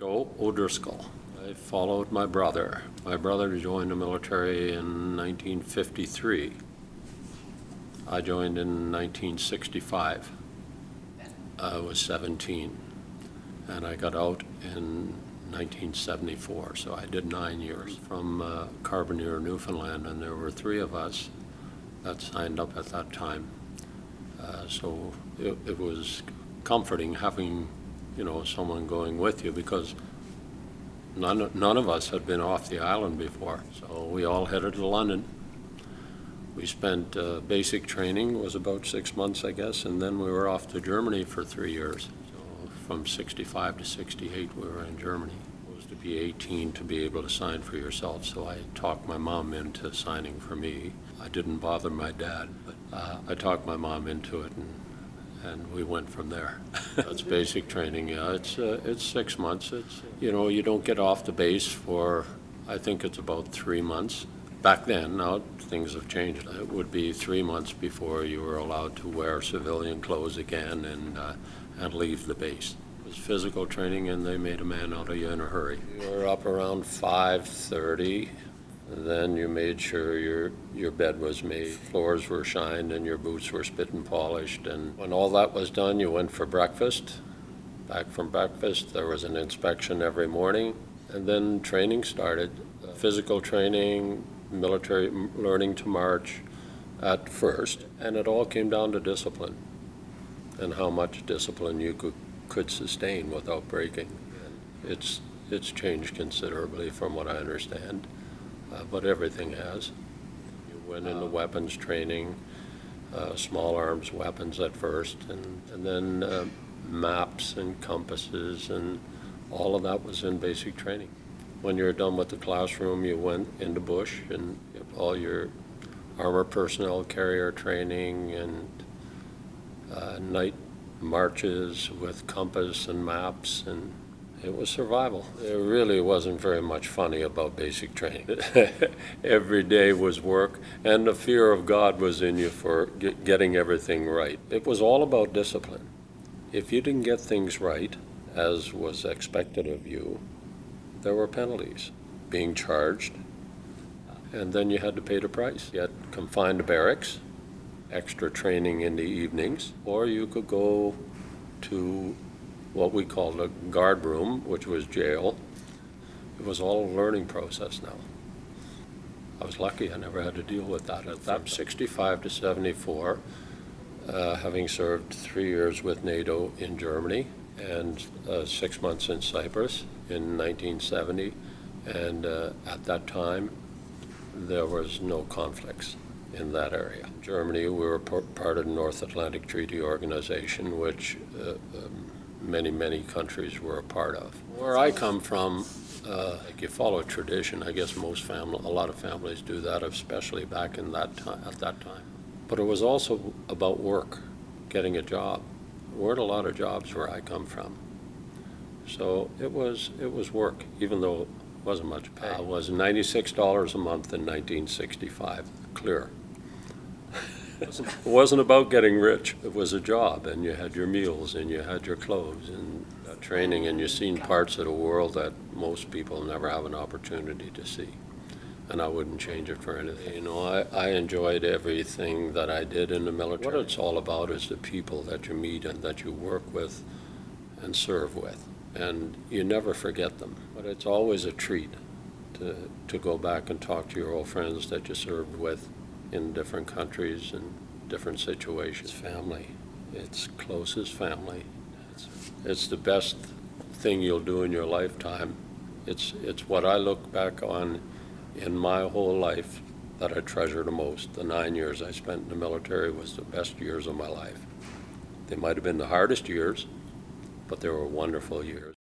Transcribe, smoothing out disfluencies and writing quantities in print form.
Odriscoll. I followed my brother. My brother joined the military in 1953. I joined in 1965. I was 17, and I got out in 1974, so I did 9 years from Carbonear, Newfoundland, and there were 3 of us that signed up at that time. So it was comforting having, someone going with you, because none of us had been off the island before. So we all headed to London. We spent basic training, was about 6 months, I guess, and then we were off to Germany for 3 years. So from 65 to 68, we were in Germany. It was to be 18 to be able to sign for yourself, so I talked my mom into signing for me. I didn't bother my dad, but I talked my mom into it, and we went from there. That's basic training, yeah. It's 6 months. You don't get off the base for, I think it's about 3 months. Back then, now things have changed. It would be 3 months before you were allowed to wear civilian clothes again and leave the base. It was physical training, and they made a man out of you in a hurry. You were up around 5:30. Then you made sure your bed was made, floors were shined, and your boots were spit and polished. And when all that was done, you went for breakfast. Back from breakfast, there was an inspection every morning, and then training started. Physical training, military learning to march at first, and it all came down to discipline and how much discipline you could sustain without breaking. It's changed considerably from what I understand. But everything has. You went into weapons training, small arms weapons at first, and then maps and compasses, and all of that was in basic training. When you were done with the classroom, you went into bush, and all your armor personnel carrier training and night marches with compass and maps, and it was survival. There really wasn't very much funny about basic training. Every day was work, and the fear of God was in you for getting everything right. It was all about discipline. If you didn't get things right, as was expected of you, there were penalties, being charged, and then you had to pay the price. You had confined to barracks, extra training in the evenings, or you could go to what we called a guard room, which was jail. It was all a learning process now. I was lucky I never had to deal with that. From 65 to 74, having served 3 years with NATO in Germany and 6 months in Cyprus in 1970, and at that time there was no conflicts in that area. Germany, we were part of the North Atlantic Treaty Organization, which many countries were a part of. Where I come from, you follow tradition. I guess a lot of families do that, especially back in at that time. But it was also about work, getting a job. There weren't a lot of jobs where I come from. So it was work, even though it wasn't much pay. It was $96 a month in 1965, clear. It wasn't about getting rich. It was a job, and you had your meals, and you had your clothes, and training, and you've seen parts of the world that most people never have an opportunity to see. And I wouldn't change it for anything. I enjoyed everything that I did in the military. What it's all about is the people that you meet and that you work with and serve with. And you never forget them. But it's always a treat to go back and talk to your old friends that you served with in different countries and different situations. Family. It's closest family. It's the best thing you'll do in your lifetime. It's what I look back on in my whole life that I treasure the most. The 9 years I spent in the military was the best years of my life. They might have been the hardest years, but they were wonderful years.